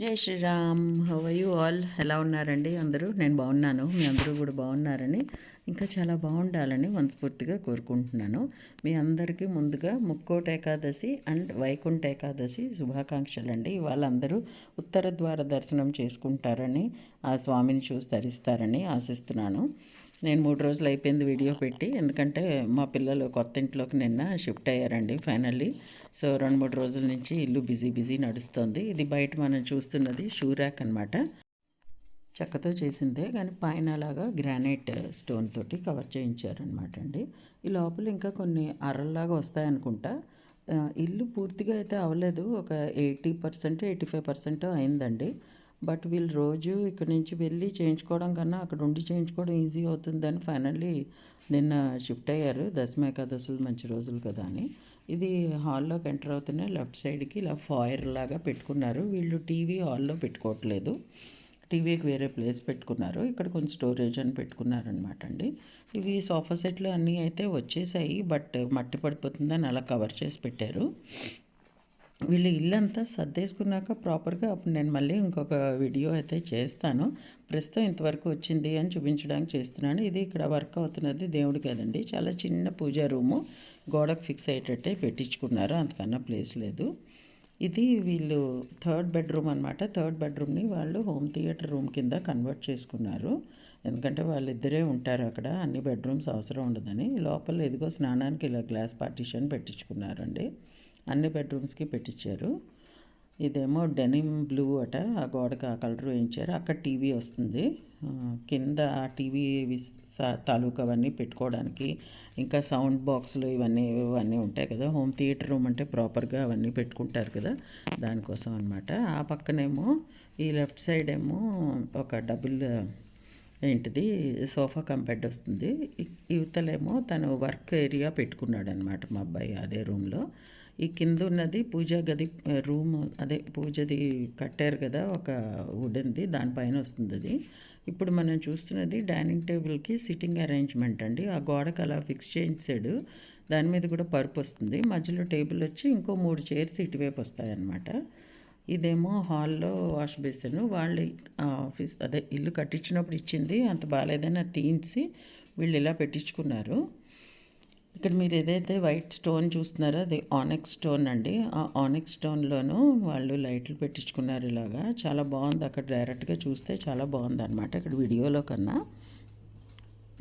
జై Shriram. How are you all? ఎలా ఉన్నారండి అందరూ? నేను బాగున్నాను. మీ అందరూ కూడా బాగున్నారని, ఇంకా చాలా బాగుండాలని మనస్ఫూర్తిగా కోరుకుంటున్నాను. మీ అందరికీ ముందుగా ముక్కోటి ఏకాదశి అండ్ వైకుంఠ ఏకాదశి శుభాకాంక్షలు అండి. వాళ్ళందరూ ఉత్తర ద్వార దర్శనం చేసుకుంటారని, ఆ స్వామిని చూసి తరిస్తారని ఆశిస్తున్నాను. నేను 3 రోజులు అయిపోయింది వీడియో పెట్టి, ఎందుకంటే మా పిల్లలు కొత్త ఇంట్లోకి నిన్న షిఫ్ట్ అయ్యారండి ఫైనల్లీ. సో 2-3 రోజుల నుంచి ఇల్లు బిజీ నడుస్తుంది. ఇది బయట మనం చూస్తున్నది షూ ర్యాక్ అనమాట. చెక్కతో చేసిందే, కానీ పైన అలాగా గ్రానైట్ స్టోన్ తోటి కవర్ చేయించారనమాట అండి. ఈ లోపల ఇంకా కొన్ని అరల్లాగా వస్తాయనుకుంటా. ఇల్లు పూర్తిగా అయితే అవ్వలేదు, ఒక 80% 85% అయిందండి. బట్ వీళ్ళు రోజు ఇక్కడ నుంచి వెళ్ళి చేయించుకోవడం కన్నా అక్కడ ఉండి చేయించుకోవడం ఈజీ అవుతుందని ఫైనల్లీ నిన్న షిఫ్ట్ అయ్యారు. దశమి ఏకాదశులు మంచి రోజులు కదా అని. ఇది హాల్లోకి ఎంటర్ అవుతూనే లెఫ్ట్ సైడ్కి ఇలా ఫాయర్ లాగా పెట్టుకున్నారు. వీళ్ళు టీవీ హాల్లో పెట్టుకోవట్లేదు, టీవీకి వేరే ప్లేస్ పెట్టుకున్నారు. ఇక్కడ కొంచెం స్టోరేజ్ అని పెట్టుకున్నారనమాట అండి. ఇవి సోఫా సెట్లు అన్నీ అయితే వచ్చేసాయి, బట్ మట్టి పడిపోతుందని అలా కవర్ చేసి పెట్టారు. వీళ్ళు ఇల్లంతా సర్దేసుకున్నాక ప్రాపర్గా అప్పుడు నేను మళ్ళీ ఇంకొక వీడియో అయితే చేస్తాను. ప్రస్తుతం ఇంతవరకు వచ్చింది అని చూపించడానికి చేస్తున్నాను. ఇది ఇక్కడ వర్క్ అవుతున్నది దేవుడి కదండి, చాలా చిన్న పూజా రూము, గోడకు ఫిక్స్ అయ్యేటట్టే పెట్టించుకున్నారు, అంతకన్నా ప్లేస్ లేదు. ఇది వీళ్ళు థర్డ్ బెడ్రూమ్ అనమాట. థర్డ్ బెడ్రూమ్ని వాళ్ళు హోమ్ థియేటర్ రూమ్ కింద కన్వర్ట్ చేసుకున్నారు. ఎందుకంటే వాళ్ళిద్దరే ఉంటారు అక్కడ, అన్ని బెడ్రూమ్స్ అవసరం ఉండదని. లోపల ఎదిగో స్నానానికి ఇలా గ్లాస్ పార్టీషన్ పెట్టించుకున్నారండి, అన్ని బెడ్రూమ్స్కి పెట్టించారు. ఇదేమో డెనిమ్ బ్లూ అట, ఆ గోడకు ఆ కలర్ వేయించారు. అక్కడ టీవీ వస్తుంది, కింద ఆ టీవీ తాలూకు అవన్నీ పెట్టుకోవడానికి, ఇంకా సౌండ్ బాక్సులు ఇవన్నీ ఉంటాయి కదా. హోమ్ థియేటర్ రూమ్ అంటే ప్రాపర్గా అవన్నీ పెట్టుకుంటారు కదా, దానికోసం అనమాట. ఆ పక్కనేమో ఈ లెఫ్ట్ సైడ్ ఏమో ఒక డబుల్ ఏంటిది సోఫా కమ్ బెడ్ వస్తుంది. యువతలేమో తను వర్క్ ఏరియా పెట్టుకున్నాడు అనమాట మా అబ్బాయి అదే రూమ్లో. ఈ కింద ఉన్నది పూజా గది రూమ్, అదే పూజది కట్టారు కదా ఒక వుడెన్ది, దానిపైన వస్తుంది అది. ఇప్పుడు మనం చూస్తున్నది డైనింగ్ టేబుల్కి సిట్టింగ్ అరేంజ్మెంట్ అండి. ఆ గోడకు అలా ఫిక్స్ చేయించాడు, దాని మీద కూడా పరుపు వస్తుంది. మధ్యలో టేబుల్ వచ్చి ఇంకో 3 చైర్స్ ఇటువైపు వస్తాయన్నమాట. ఇదేమో హాల్లో వాష్ బేసిన్. వాళ్ళు ఆఫీస్ అదే ఇల్లు కట్టించినప్పుడు ఇచ్చింది, అంత బాగాలేదని తీయించి వీళ్ళు ఇలా పెట్టించుకున్నారు. ఇక్కడ మీరు ఏదైతే వైట్ స్టోన్ చూస్తున్నారో అది ఆనెక్స్ స్టోన్ అండి. ఆ ఆనెక్స్ స్టోన్లోనూ వాళ్ళు లైట్లు పెట్టించుకున్నారు ఇలాగా, చాలా బాగుంది. అక్కడ డైరెక్ట్గా చూస్తే చాలా బాగుంది అనమాట, ఇక్కడ వీడియోలో కన్నా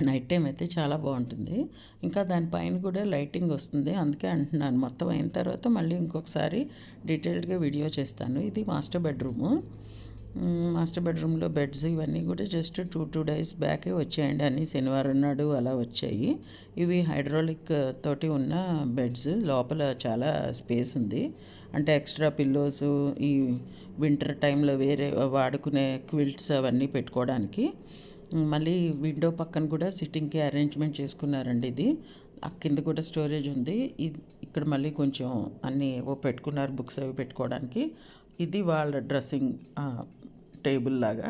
నైట్ టైం అయితే చాలా బాగుంటుంది. ఇంకా దానిపైన కూడా లైటింగ్ వస్తుంది, అందుకే అంటున్నాను. మొత్తం అయిన తర్వాత మళ్ళీ ఇంకొకసారి డీటెయిల్డ్గా వీడియో చేస్తాను. ఇది మాస్టర్ బెడ్రూము. మాస్టర్ బెడ్రూమ్లో బెడ్స్ ఇవన్నీ కూడా జస్ట్ 2 days బ్యాకే వచ్చాయండి, అన్నీ శనివారం నాడు అలా వచ్చాయి. ఇవి హైడ్రాలిక్ తోటి ఉన్న బెడ్స్, లోపల చాలా స్పేస్ ఉంది. అంటే ఎక్స్ట్రా పిల్లోస్, ఈ వింటర్ టైంలో వేరే వాడుకునే క్విల్ట్స్ అవన్నీ పెట్టుకోవడానికి. మళ్ళీ విండో పక్కన కూడా సిట్టింగ్కి అరేంజ్మెంట్ చేసుకున్నారండి. ఇది కింద కూడా స్టోరేజ్ ఉంది. ఇక్కడ మళ్ళీ కొంచెం అన్నీ పెట్టుకున్నారు, బుక్స్ అవి పెట్టుకోవడానికి. ఇది వాళ్ళ డ్రెస్సింగ్ టేబుల్ లాగా,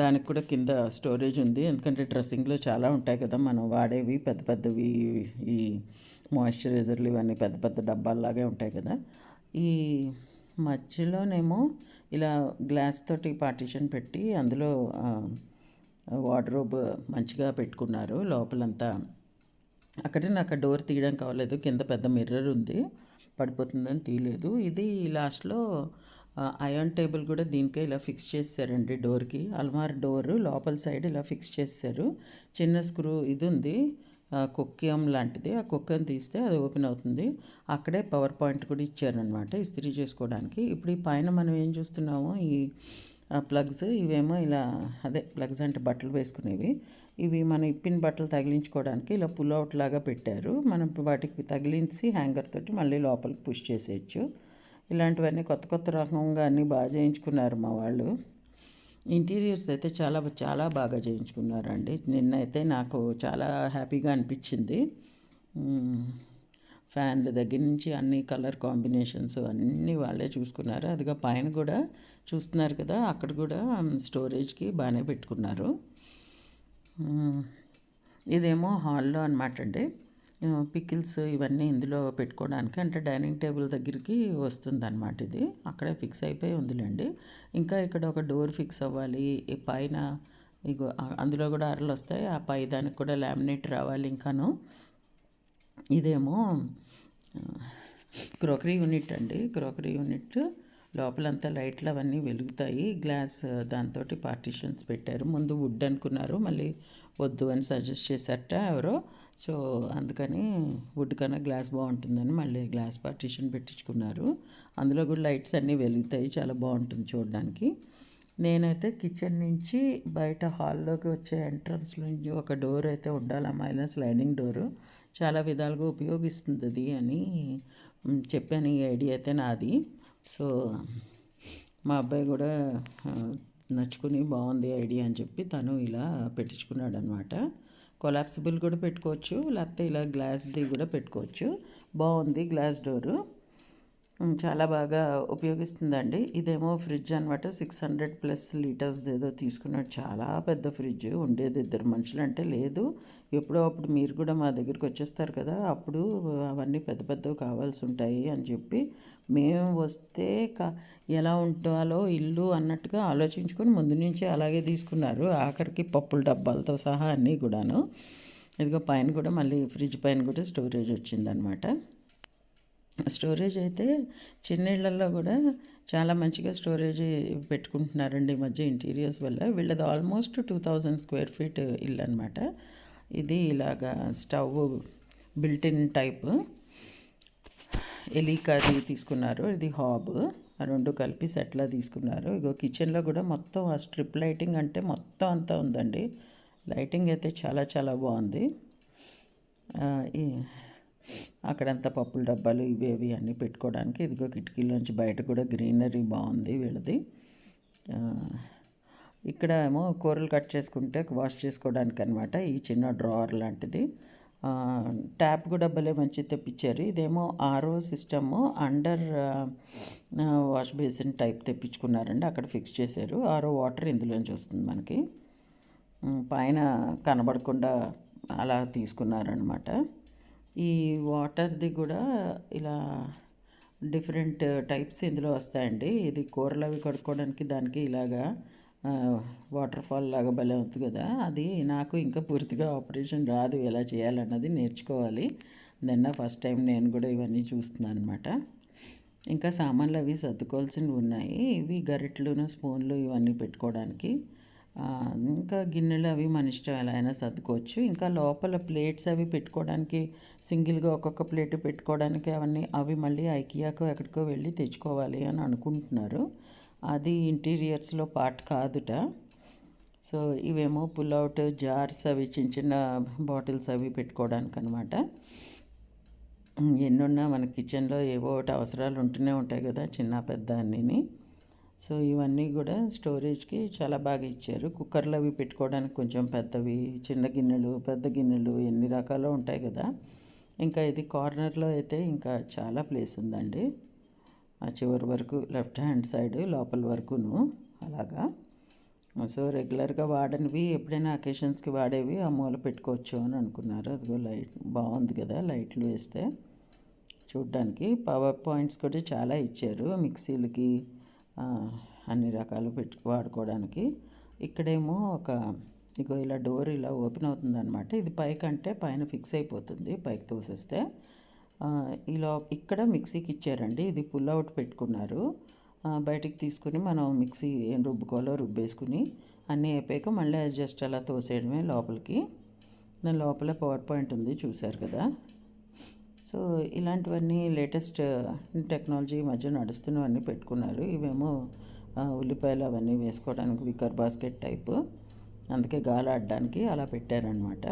దానికి కూడా కింద స్టోరేజ్ ఉంది. ఎందుకంటే డ్రెస్సింగ్లో చాలా ఉంటాయి కదా మనం వాడేవి, పెద్ద పెద్దవి, ఈ మాయిశ్చరైజర్లు ఇవన్నీ పెద్ద పెద్ద డబ్బాల్లాగే ఉంటాయి కదా. ఈ మధ్యలోనేమో ఇలా గ్లాస్ తోటి పార్టీషన్ పెట్టి అందులో వార్డ్రోబ్ మంచిగా పెట్టుకున్నారు లోపలంతా. అక్కడే నాకు డోర్ తీయడానికి అవ్వలేదు, కింద పెద్ద మిర్రర్ ఉంది, పడిపోతుందని తీయలేదు. ఇది లాస్ట్లో ఐరన్ టేబుల్ కూడా దీనికే ఇలా ఫిక్స్ చేశారండి డోర్కి. అల్మార్ డోరు లోపల సైడ్ ఇలా ఫిక్స్ చేశారు. చిన్న స్క్రూ ఇది ఉంది, కుక్కియం లాంటిది. ఆ కుక్కని తీస్తే అది ఓపెన్ అవుతుంది. అక్కడే పవర్ పాయింట్ కూడా ఇచ్చారనమాట ఇస్త్రీ చేసుకోవడానికి. ఇప్పుడు ఈ పైన మనం ఏం చూస్తున్నామో ఈ ప్లగ్స్, ఇవేమో ఇలా అదే ప్లగ్స్ అంటే బట్టలు వేసుకునేవి. ఇవి మనం ఇప్పిన బట్టలు తగిలించుకోవడానికి ఇలా పుల్ అవుట్ లాగా పెట్టారు. మనం వాటికి తగిలించి హ్యాంగర్ తోటి మళ్ళీ లోపలికి పుష్ చేసేయచ్చు. ఇలాంటివన్నీ కొత్త రకంగా అన్నీ బాగా చేయించుకున్నారు మా వాళ్ళు. ఇంటీరియర్స్ అయితే చాలా చాలా బాగా చేయించుకున్నారండి. నిన్నైతే నాకు చాలా హ్యాపీగా అనిపించింది. ఫ్యాన్ల దగ్గర నుంచి అన్ని కలర్ కాంబినేషన్స్ అన్నీ వాళ్ళే చూసుకున్నారు. అదిగా పైన కూడా చూస్తున్నారు కదా, అక్కడ కూడా స్టోరేజ్కి బాగానే పెట్టుకున్నారు. ఇదేమో హాల్లో అనమాట అండి. పికిల్స్ ఇవన్నీ ఇందులో పెట్టుకోవడానికి, అంటే డైనింగ్ టేబుల్ దగ్గరికి వస్తుందన్నమాట ఇది. అక్కడే ఫిక్స్ అయిపోయి ఉందిలేండి. ఇంకా ఇక్కడ ఒక డోర్ ఫిక్స్ అవ్వాలి. ఈ పైన ఇగో అందులో కూడా అరలు వస్తాయి. ఆ పై దానికి కూడా లామినేట్ రావాలి ఇంకాను. ఇదేమో క్రోకరీ యూనిట్ అండి. క్రోకరీ యూనిట్ లోపలంతా లైట్లు అవన్నీ వెలుగుతాయి. గ్లాస్ దాంతో పార్టీషన్స్ పెట్టారు. ముందు వుడ్ అనుకున్నారు, మళ్ళీ వద్దు అని సజెస్ట్ చేశారట ఎవరో. సో అందుకని వుడ్ కన్నా గ్లాస్ బాగుంటుందని మళ్ళీ గ్లాస్ పార్టీషన్ పెట్టించుకున్నారు. అందులో కూడా లైట్స్ అన్నీ వెలుగుతాయి, చాలా బాగుంటుంది చూడడానికి. నేనైతే కిచెన్ నుంచి బయట హాల్లోకి వచ్చే ఎంట్రన్స్ నుంచి ఒక డోర్ అయితే ఉండాలమ్మా, ఇలా స్లైడింగ్ డోరు. చాలా విధాలుగా ఉపయోగిస్తుంది అది అని చెప్పాను. ఈ ఐడియా అయితే నాది. సో మా అబ్బాయి కూడా నచ్చుకుని బాగుంది ఐడియా అని చెప్పి తను ఇలా పెట్టించుకున్నాడు అనమాట. కొలాప్సిబుల్ కూడా పెట్టుకోవచ్చు, లేకపోతే ఇలా గ్లాస్ది కూడా పెట్టుకోవచ్చు. బాగుంది గ్లాస్ డోరు, చాలా బాగా ఉపయోగిస్తుందండి. ఇదేమో ఫ్రిడ్జ్ అనమాట. 600+ లీటర్స్ది ఏదో తీసుకున్నాడు. చాలా పెద్ద ఫ్రిడ్జ్, ఉండేది 2 మనుషులు అంటే లేదు. ఎప్పుడో అప్పుడు మీరు కూడా మా దగ్గరికి వచ్చేస్తారు కదా, అప్పుడు అవన్నీ పెద్ద పెద్దవి కావాల్సి ఉంటాయి అని చెప్పి మేము వస్తే ఎలా ఉండాలో ఇల్లు అన్నట్టుగా ఆలోచించుకొని ముందు నుంచి అలాగే తీసుకున్నారు. ఆఖరికి పప్పుల డబ్బాలతో సహా అన్నీ కూడాను. ఇదిగో పైన కూడా మళ్ళీ ఫ్రిడ్జ్ పైన కూడా స్టోరేజ్ వచ్చిందనమాట. స్టోరేజ్ అయితే చిన్నిళ్ళల్లో కూడా చాలా మంచిగా స్టోరేజ్ పెట్టుకుంటున్నారండి ఈ మధ్య ఇంటీరియర్స్ వల్ల. వీళ్ళది ఆల్మోస్ట్ 2000 స్క్వేర్ ఫీట్ ఇల్లు అనమాట. ఇది ఇలాగా స్టవ్ బిల్టిన్ టైప్ ఎలీకాది తీసుకున్నారు. ఇది హాబ్, ఆ రెండు కలిపి సెట్లా తీసుకున్నారు. ఇగో కిచెన్లో కూడా మొత్తం ఆ స్ట్రిప్ లైటింగ్ అంటే మొత్తం అంతా ఉందండి. లైటింగ్ అయితే చాలా చాలా బాగుంది. అక్కడంతా పప్పుల డబ్బాలు ఇవి అన్నీ పెట్టుకోవడానికి. ఇదిగో కిటికీలోంచి బయట కూడా గ్రీనరీ బాగుంది వీళ్ళది. ఇక్కడ ఏమో కూరలు కట్ చేసుకుంటే వాష్ చేసుకోవడానికి అనమాట. ఈ చిన్న డ్రావర్ లాంటిది. ట్యాప్ కూడా భలే మంచి తెప్పించారు. ఇదేమో RO system under wash basin type తెప్పించుకున్నారండి. అక్కడ ఫిక్స్ చేశారు. ఆర్ఓ వాటర్ ఇందులోంచి వస్తుంది మనకి. పైన కనబడకుండా అలా తీసుకున్నారనమాట. ఈ వాటర్ది కూడా ఇలా డిఫరెంట్ టైప్స్ ఇందులో వస్తాయండి. ఇది కూరలు అవి కడుక్కోవడానికి దానికి ఇలాగా వాటర్ ఫాల్ లాగా భలే అవుతుంది కదా. అది నాకు ఇంకా పూర్తిగా ఆపరేషన్ రాదు, ఎలా చేయాలన్నది నేర్చుకోవాలి. దెన్న ఫస్ట్ టైం నేను కూడా ఇవన్నీ చూస్తున్నాను అనమాట. ఇంకా సామాన్లు అవి సర్దుకోవాల్సినవి ఉన్నాయి. ఇవి గరిటెలు స్పూన్లు ఇవన్నీ పెట్టుకోవడానికి. ఇంకా గిన్నెలు అవి మన ఇష్టం ఎలా అయినా సర్దుకోవచ్చు. ఇంకా లోపల ప్లేట్స్ అవి పెట్టుకోవడానికి సింగిల్గా ఒక్కొక్క ప్లేట్ పెట్టుకోవడానికి అవి మళ్ళీ ఐకియాకో ఎక్కడికో వెళ్ళి తెచ్చుకోవాలి అని అనుకుంటున్నారు. అది ఇంటీరియర్స్లో పార్ట్ కాదుట. సో ఇవేమో పుల్అవుట్ జార్స్ అవి చిన్న చిన్న బాటిల్స్ అవి పెట్టుకోవడానికి అనమాట. ఎన్నున్నా మన కిచెన్లో ఏవో ఒకటి అవసరాలు ఉంటూనే ఉంటాయి కదా, చిన్న పెద్ద అన్నీ. సో ఇవన్నీ కూడా స్టోరేజ్కి చాలా బాగా ఇచ్చారు. కుక్కర్లు అవి పెట్టుకోవడానికి కొంచెం పెద్దవి, చిన్న గిన్నెలు, పెద్ద గిన్నెలు, ఎన్ని రకాలు ఉంటాయి కదా. ఇంకా ఇది కార్నర్లో అయితే ఇంకా చాలా ప్లేస్ ఉందండి. ఆ చివరి వరకు లెఫ్ట్ హ్యాండ్ సైడ్ లోపల వరకును అలాగా. సో రెగ్యులర్గా వాడనివి, ఎప్పుడైనా అకేషన్స్కి వాడేవి ఆ మూల పెట్టుకోవచ్చు అని అనుకున్నారు. అదిగో లైట్ బాగుంది కదా, లైట్లు వేస్తే చూడ్డానికి. పవర్ పాయింట్స్ కూడా చాలా ఇచ్చారు, మిక్సీలకి అన్ని రకాలు వాడుకోవడానికి. ఇక్కడేమో ఇగో ఇలా డోర్ ఇలా ఓపెన్ అవుతుందన్నమాట. ఇది పైకంటే పైన ఫిక్స్ అయిపోతుంది, పైకి తోసేస్తే. ఇక్కడ మిక్సీకి ఇచ్చారండి. ఇది పుల్ అవుట్ పెట్టుకున్నారు. బయటికి తీసుకుని మనం మిక్సీ ఏం రుబ్బుకోవాలో రుబ్బేసుకుని అన్నీ అయిపోయాక మళ్ళీ జస్ట్ అలా తోసేయడమే లోపలికి. దాని లోపల పవర్ పాయింట్ ఉంది, చూశారు కదా. సో ఇలాంటివన్నీ లేటెస్ట్ టెక్నాలజీ మధ్య నడుస్తున్నవన్నీ పెట్టుకున్నారు. ఇవేమో ఉల్లిపాయలు అవన్నీ వేసుకోవడానికి వికర్ బాస్కెట్ టైపు, అందుకే గాలి ఆడడానికి అలా పెట్టారనమాట.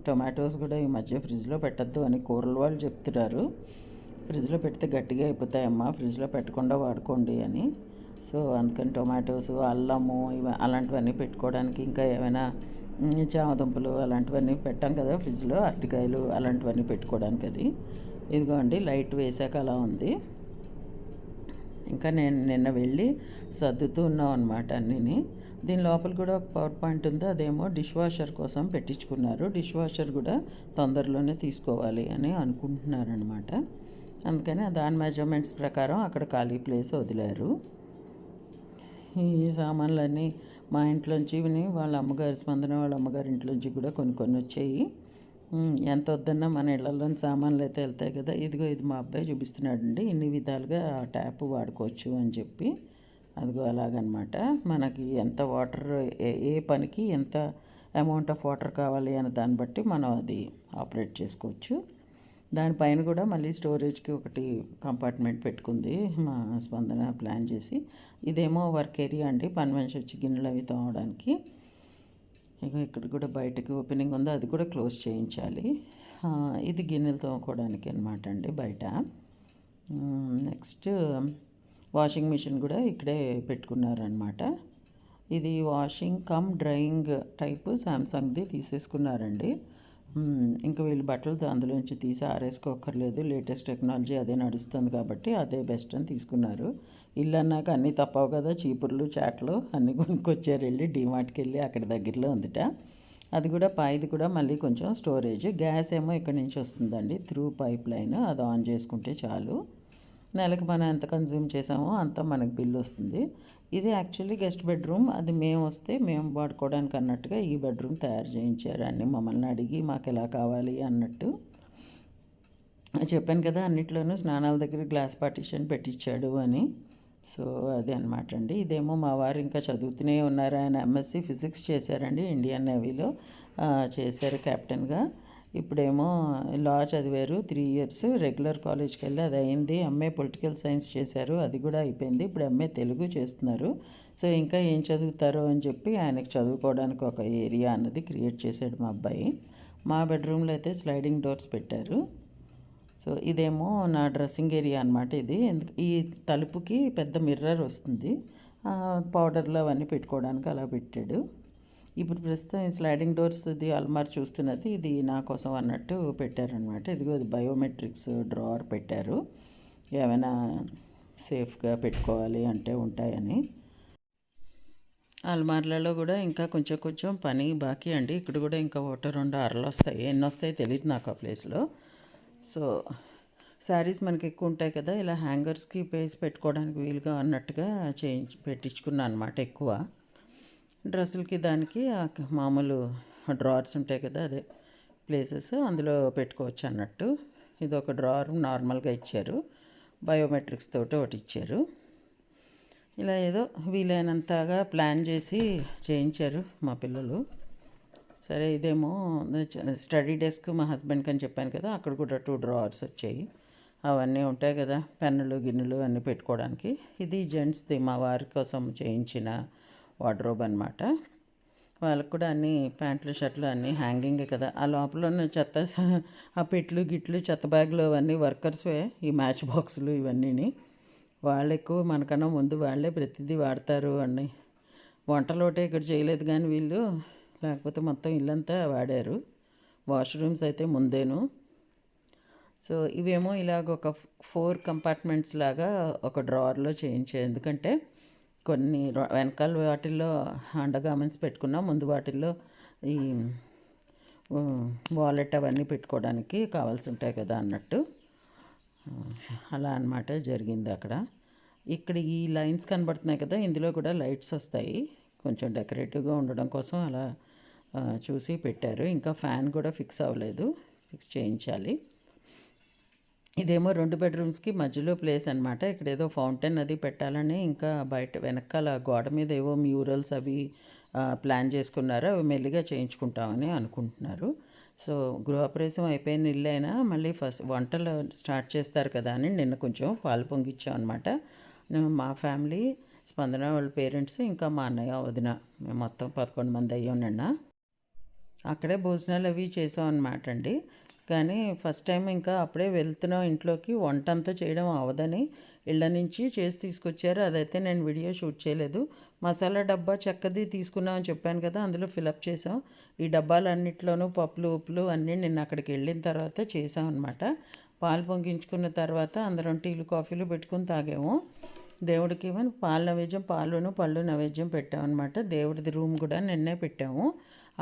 టొమాటోస్ కూడా ఈ మధ్య ఫ్రిడ్జ్లో పెట్టద్దు అని కూరల వాళ్ళు చెప్తున్నారు. ఫ్రిడ్జ్లో పెడితే గట్టిగా అయిపోతాయమ్మా, ఫ్రిడ్జ్లో పెట్టకుండా వాడుకోండి అని. సో అందుకని టొమాటోస్, అల్లము అలాంటివన్నీ పెట్టుకోవడానికి, ఇంకా ఏమైనా చామదుంపలు అలాంటివన్నీ పెట్టాం కదా ఫ్రిడ్జ్లో, అరటికాయలు అలాంటివన్నీ పెట్టుకోవడానికి. అది ఇదిగోండి లైట్ వేసాక అలా ఉంది. ఇంకా నేను నిన్న వెళ్ళి సర్దుతూ ఉన్నాం అనమాట అన్నీ. దీని లోపల కూడా ఒక పవర్ పాయింట్ ఉంది, అదేమో డిష్ వాషర్ కోసం పెట్టించుకున్నారు. డిష్ వాషర్ కూడా తొందరలోనే తీసుకోవాలి అని అనుకుంటున్నారనమాట. అందుకని దాని మెజర్మెంట్స్ ప్రకారం అక్కడ ఖాళీ ప్లేస్ వదిలారు. ఈ సామాన్లన్నీ మా ఇంట్లోంచి వాళ్ళ అమ్మగారి స్పందన వాళ్ళ అమ్మగారి ఇంట్లోంచి కూడా కొన్ని కొన్ని వచ్చాయి. ఎంత వద్దన్నా మన ఇళ్లలోని సామాన్లు అయితే వెళ్తాయి కదా. ఇదిగో ఇది మా అబ్బాయి చూపిస్తున్నాడండి, ఇన్ని విధాలుగా ట్యాప్ వాడుకోవచ్చు అని చెప్పి. అదిగో అలాగనమాట. మనకి ఎంత వాటర్ ఏ పనికి ఎంత అమౌంట్ ఆఫ్ వాటర్ కావాలి అనే దాన్ని బట్టి మనం అది ఆపరేట్ చేసుకోవచ్చు. దానిపైన కూడా మళ్ళీ స్టోరేజ్కి ఒకటి కంపార్ట్మెంట్ పెట్టుకుంది మా స్పందన ప్లాన్ చేసి. ఇదేమో వర్క్ ఏరియా అండి, పని మనిషి వచ్చి గిన్నెలు అవి తోమడానికి. ఇక ఇక్కడ కూడా బయటకి ఓపెనింగ్ ఉందో అది కూడా క్లోజ్ చేయించాలి. ఇది గిన్నెలు తోముకోవడానికి అనమాట అండి బయట. నెక్స్ట్ వాషింగ్ మిషన్ కూడా ఇక్కడే పెట్టుకున్నారనమాట. ఇది వాషింగ్ కమ్ డ్రైయింగ్ టైపు శాంసంగ్ది తీసేసుకున్నారండి. ఇంకా వీళ్ళు బట్టలు అందులోంచి తీసి ఆరేసుకోక్కర్లేదు, లేటెస్ట్ టెక్నాలజీ అదే నడుస్తుంది కాబట్టి అదే బెస్ట్ అని తీసుకున్నారు. ఇల్లు అన్నాక అన్నీ తప్పవు కదా, చీపుర్లు చాట్లు అన్నీ కొనుక్కొచ్చారు. వెళ్ళి డీమార్ట్కి వెళ్ళి అక్కడ దగ్గరలో ఉందిట. అది కూడా పాయిది కూడా మళ్ళీ కొంచెం స్టోరేజ్. గ్యాస్ ఏమో ఇక్కడి నుంచి వస్తుందండి త్రూ పైప్ లైన్, అది ఆన్ చేసుకుంటే చాలు. నెలకు మనం ఎంత కన్జ్యూమ్ చేసామో అంత మనకు బిల్ వస్తుంది. ఇది యాక్చువల్లీ గెస్ట్ బెడ్రూమ్, అది మేము వస్తే మేము వాడుకోవడానికి అన్నట్టుగా ఈ బెడ్రూమ్ తయారు చేయించారు అన్ని మమ్మల్ని అడిగి మాకు ఎలా కావాలి అన్నట్టు. చెప్పాను కదా అన్నిట్లోనూ స్నానాల దగ్గర గ్లాస్ పార్టిషన్ పెట్టించాడు అని. సో అదే అనమాట అండి. ఇదేమో మా వారు ఇంకా చదువుతూనే ఉన్నారు. ఆయన ఎంఎస్సి ఫిజిక్స్ చేశారండి, ఇండియన్ నేవీలో చేశారు కెప్టెన్గా. ఇప్పుడేమో లా చదివారు 3 years, రెగ్యులర్ కాలేజ్కి వెళ్ళి అది అయింది. ఎంఏ పొలిటికల్ సైన్స్ చేశారు, అది కూడా అయిపోయింది. ఇప్పుడు ఎంఏ తెలుగు చేస్తున్నారు. సో ఇంకా ఏం చదువుతారో అని చెప్పి ఆయనకి చదువుకోవడానికి ఒక ఏరియా అన్నది క్రియేట్ చేశాడు మా అబ్బాయి. మా బెడ్రూమ్లో అయితే స్లైడింగ్ డోర్స్ పెట్టారు. సో ఇదేమో నా డ్రెస్సింగ్ ఏరియా అనమాట. ఇది ఈ తలుపుకి పెద్ద మిర్రర్ వస్తుంది, పౌడర్లు అవన్నీ పెట్టుకోవడానికి అలా పెట్టాడు. ఇప్పుడు ప్రస్తుతం ఈ స్లైడింగ్ డోర్స్ది అల్మార్ చూస్తున్నది, ఇది నా కోసం అన్నట్టు పెట్టారనమాట. ఇదిగో ఇది బయోమెట్రిక్స్ డ్రావర్ పెట్టారు, ఏమైనా సేఫ్గా పెట్టుకోవాలి అంటే ఉంటాయని. అల్మార్లలో కూడా ఇంకా కొంచెం కొంచెం పని బాకీ అండి. ఇక్కడ కూడా ఇంకా 1-2 అరలు వస్తాయి, ఎన్ని వస్తాయి తెలియదు నాకు ఆ ప్లేస్లో. సో శారీస్ మనకి ఎక్కువ ఉంటాయి కదా, ఇలా హ్యాంగర్స్కి పేసి పెట్టుకోవడానికి వీలుగా అన్నట్టుగా పెట్టించుకున్నాను అనమాట. ఎక్కువ డ్రెస్సులకి దానికి మామూలు డ్రావర్స్ ఉంటాయి కదా, అదే ప్లేసెస్ అందులో పెట్టుకోవచ్చు అన్నట్టు. ఇది ఒక డ్రావర్ నార్మల్గా ఇచ్చారు, బయోమెట్రిక్స్ తోటి ఒకటి ఇచ్చారు. ఇలా ఏదో వీలైనంతగా ప్లాన్ చేసి చేయించారు మా పిల్లలు. సరే ఇదేమో స్టడీ డెస్క్ మా హస్బెండ్కి అని చెప్పాను కదా, అక్కడ కూడా 2 డ్రావర్స్ వచ్చాయి. అవన్నీ ఉంటాయి కదా పెన్నులు గిన్నెలు అన్నీ పెట్టుకోవడానికి. ఇది జెంట్స్ది మా వారి కోసం చేయించిన వార్డ్రోబ్ అనమాట. వాళ్ళకు కూడా అన్నీ ప్యాంట్లు షర్ట్లు అన్నీ హ్యాంగింగే కదా. ఆ లోపల ఉన్న చెత్త ఆ పెట్లు గిట్లు చెత్త బ్యాగులు అవన్నీ వర్కర్స్వే, ఈ మ్యాచ్ బాక్సులు ఇవన్నీని. వాళ్ళు ఎక్కువ మనకన్నా ముందు వాళ్ళే ప్రతిదీ వాడతారు అన్నీ. వంటలోటే ఇక్కడ చేయలేదు కానీ వీళ్ళు, లేకపోతే మొత్తం ఇల్లంతా వాడారు. వాష్రూమ్స్ అయితే ముందేను. సో ఇవేమో ఇలాగ ఒక 4 కంపార్ట్మెంట్స్ లాగా ఒక డ్రావర్లో చేయించాయి. ఎందుకంటే కొన్ని వెనకాల వాటిల్లో అండర్గార్మెంట్స్ పెట్టుకున్నాం, ముందు వాటిల్లో ఈ వాలెట్ అవన్నీ పెట్టుకోవడానికి కావాల్సి ఉంటాయి కదా అన్నట్టు. అలా అన్నమాట జరిగింది అక్కడ. ఇక్కడ ఈ లైన్స్ కనబడుతున్నాయి కదా, ఇందులో కూడా లైట్స్ వస్తాయి, కొంచెం డెకరేటివ్గా ఉండడం కోసం అలా చూసి పెట్టారు. ఇంకా ఫ్యాన్ కూడా ఫిక్స్ అవ్వలేదు, ఫిక్స్ చేయించాలి. ఇదేమో 2 బెడ్రూమ్స్కి మధ్యలో ప్లేస్ అనమాట. ఇక్కడ ఏదో ఫౌంటైన్ అది పెట్టాలని, ఇంకా బయట వెనకాల గోడ మీద ఏవో మ్యూరల్స్ అవి ప్లాన్ చేసుకున్నారు, అవి మెల్లిగా చేయించుకుంటామని అనుకుంటున్నారు. సో గృహప్రవేశం అయిపోయిన ఇల్లు అయినా మళ్ళీ ఫస్ట్ వంటలు స్టార్ట్ చేస్తారు కదా అని నిన్న కొంచెం పాలు పొంగిచ్చాం అనమాట. మా ఫ్యామిలీ, స్పందన వాళ్ళ పేరెంట్స్, ఇంకా మా అన్నయ్య వదిన, మేము మొత్తం 11 మంది అయ్యాం నిన్న. అక్కడే భోజనాలు అవి చేసాం అనమాట అండి. కానీ ఫస్ట్ టైం ఇంకా అప్పుడే వెళ్తున్నాం ఇంట్లోకి, వంట అంతా చేయడం అవదని ఇళ్ళ నుంచి చేసి తీసుకొచ్చారు. అదైతే నేను వీడియో షూట్ చేయలేదు. మసాలా డబ్బా చెక్కది తీసుకున్నామని చెప్పాను కదా, అందులో ఫిలప్ చేసాం. ఈ డబ్బాలన్నిట్లోనూ పప్పులు ఉప్పులు అన్నీ నిన్న అక్కడికి వెళ్ళిన తర్వాత చేసాం అనమాట. పాలు పొంగించుకున్న తర్వాత అందరం టీలు కాఫీలు పెట్టుకుని తాగాము. దేవుడికి ఏమో పాల నైవేద్యం, పాలును పళ్ళు నైవేద్యం పెట్టామన్నమాట. దేవుడిది రూమ్ కూడా నిన్నే పెట్టాము.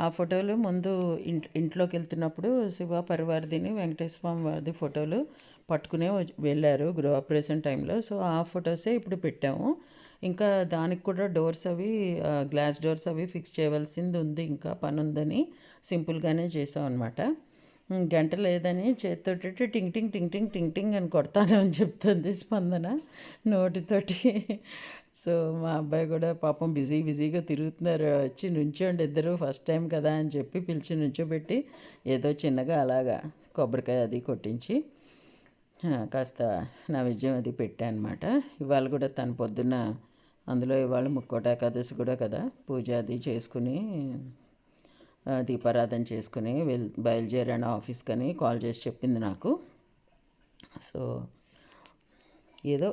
ఆ ఫోటోలు ముందు ఇంట్లోకి వెళ్తున్నప్పుడు శివ పరివారదిని వెంకటేశ్వర స్వామి వారిది ఫోటోలు పట్టుకునే వెళ్ళారు గృహప్రవేశం టైంలో. సో ఆ ఫొటోసే ఇప్పుడు పెట్టాము. ఇంకా దానికి కూడా డోర్స్ అవి గ్లాస్ డోర్స్ అవి ఫిక్స్ చేయవలసింది ఉంది, ఇంకా పని ఉందని సింపుల్గానే చేసాం అనమాట. గంట లేదని చేతితోటి టింగ్ టింగ్ టింగ్ టింగ్ టింగ్ టింగ్ అని కొడతాను అని చెప్తుంది స్పందన నోటితోటి. సో మా అబ్బాయి కూడా పాపం బిజీగా తిరుగుతున్నారు. వచ్చి నుంచోండి ఇద్దరు, ఫస్ట్ టైం కదా అని చెప్పి పిలిచి నుంచోబెట్టి ఏదో చిన్నగా అలాగా కొబ్బరికాయ అది కొట్టించి కాస్త నైవేద్యం అది పెట్టా అనమాట. ఇవాళ కూడా తను పొద్దున్న అందులో ఇవాళ ముక్కోట ఏకాదశి కూడా కదా, పూజ అది చేసుకుని దీపారాధన చేసుకుని బయలుదేరాను ఆఫీస్కి అని కాల్ చేసి చెప్పింది నాకు. సో ఏదో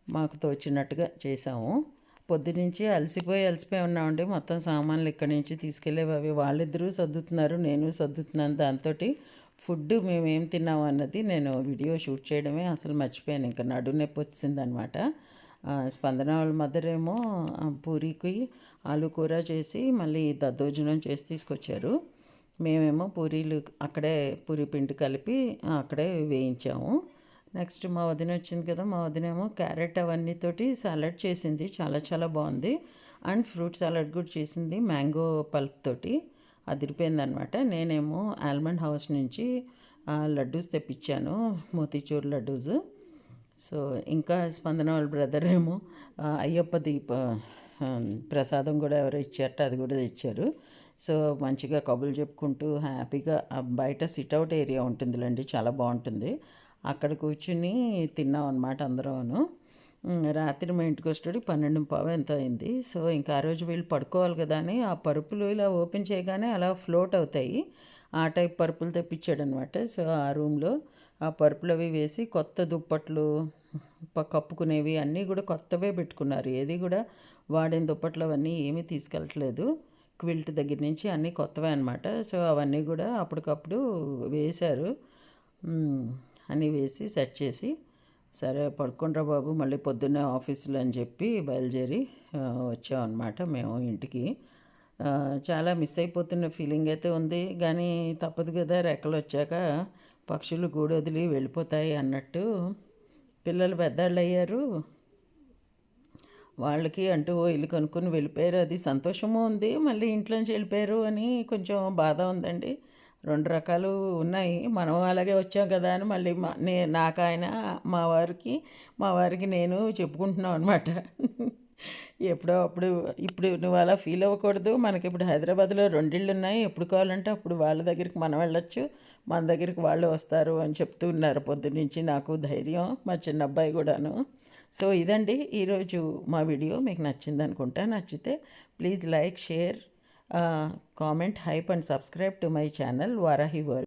మాకు తోచినట్టుగా చేసాము. పొద్దునుంచి అలసిపోయి ఉన్నామండి. మొత్తం సామాన్లు ఇక్కడి నుంచి తీసుకెళ్ళేవి అవి వాళ్ళిద్దరూ సర్దుతున్నారు, నేను సర్దుతున్నాను. దాంతో ఫుడ్ మేమేం తిన్నాము అన్నది నేను వీడియో షూట్ చేయడమే అసలు మర్చిపోయాను. ఇంకా నడు నొప్పి వచ్చిందనమాట. స్పందన వాళ్ళ మదర్ ఏమో పూరీకి ఆలు కూర చేసి మళ్ళీ దద్దోజనం చేసి తీసుకొచ్చారు. మేమేమో పూరీలు అక్కడే పూరీ పిండి కలిపి అక్కడే వేయించాము. నెక్స్ట్ మా వదిన వచ్చింది కదా, మా వదినేమో క్యారెట్ అవన్నీతోటి సాలడ్ చేసింది, చాలా బాగుంది. అండ్ ఫ్రూట్ సాలడ్ కూడా చేసింది మ్యాంగో పల్ప్ తోటి, అదిరిపోయిందనమాట. నేనేమో ఆల్మండ్ హౌస్ నుంచి లడ్డూస్ తెప్పించాను, మోతీచూర్ లడ్డూస్. సో ఇంకా స్పందన వాళ్ళ బ్రదర్ ఏమో అయ్యప్ప దీప ప్రసాదం కూడా ఎవరో ఇచ్చారట, అది కూడా తెచ్చారు. సో మంచిగా కబుర్లు చెప్పుకుంటూ హ్యాపీగా బయట సిట్అవుట్ ఏరియా ఉంటుందిలేండి, చాలా బాగుంటుంది. అక్కడ కూర్చుని తిన్నాం అనమాట అందరూను. రాత్రి మా ఇంటికి వచ్చేటప్పుడు 12:15 ఎంత అయింది. సో ఇంకా ఆ రోజు వీళ్ళు పడుకోవాలి కదా అని ఆ పరుపులు ఇలా ఓపెన్ చేయగానే అలా ఫ్లోట్ అవుతాయి, ఆ టైప్ పరుపులు తెప్పించాడనమాట. సో ఆ రూమ్లో ఆ పరుపులు అవి వేసి కొత్త దుప్పట్లు కప్పుకునేవి అన్నీ కూడా కొత్తవే పెట్టుకున్నారు. ఏది కూడా వాడిన దుప్పట్లు అవన్నీ ఏమీ తీసుకెళ్ళట్లేదు. క్విల్ట్ దగ్గర నుంచి అన్నీ కొత్తవే అనమాట. సో అవన్నీ కూడా అప్పటికప్పుడు వేశారు. అన్నీ వేసి సెట్ చేసి సరే పడుకుండ్రా బాబు మళ్ళీ పొద్దున్నే ఆఫీసులో అని చెప్పి బయలుదేరి వచ్చామన్నమాట మేము ఇంటికి. చాలా మిస్ అయిపోతున్న ఫీలింగ్ అయితే ఉంది, కానీ తప్పదు కదా, రెక్కలు వచ్చాక పక్షులు గూడు వదిలి వెళ్ళిపోతాయి అన్నట్టు. పిల్లలు పెద్దవాళ్ళు అయ్యారు, వాళ్ళకి అంటూ ఇల్లు కొనుక్కొని వెళ్ళిపోయారు. అది సంతోషము ఉంది, మళ్ళీ ఇంట్లోంచి వెళ్ళిపోయారు అని కొంచెం బాధ ఉందండి. రెండు రకాలు ఉన్నాయి. మనం అలాగే వచ్చాం కదా అని మళ్ళీ నాకు ఆయన మా వారికి నేను చెప్పుకుంటున్నాం అనమాట. ఎప్పుడో అప్పుడు ఇప్పుడు నువ్వు అలా ఫీల్ అవ్వకూడదు, మనకి ఇప్పుడు హైదరాబాద్లో 2 ఇళ్ళు ఉన్నాయి, ఎప్పుడు కావాలంటే అప్పుడు వాళ్ళ దగ్గరికి మనం వెళ్ళొచ్చు, మన దగ్గరికి వాళ్ళు వస్తారు అని చెప్తూ ఉన్నారు పొద్దున్నుంచి. నాకు ధైర్యం, మా చిన్న అబ్బాయి కూడాను. సో ఇదండి ఈరోజు మా వీడియో. మీకు నచ్చింది అనుకుంటా. నచ్చితే please like, share, comment, hype and subscribe to my channel Varahi world.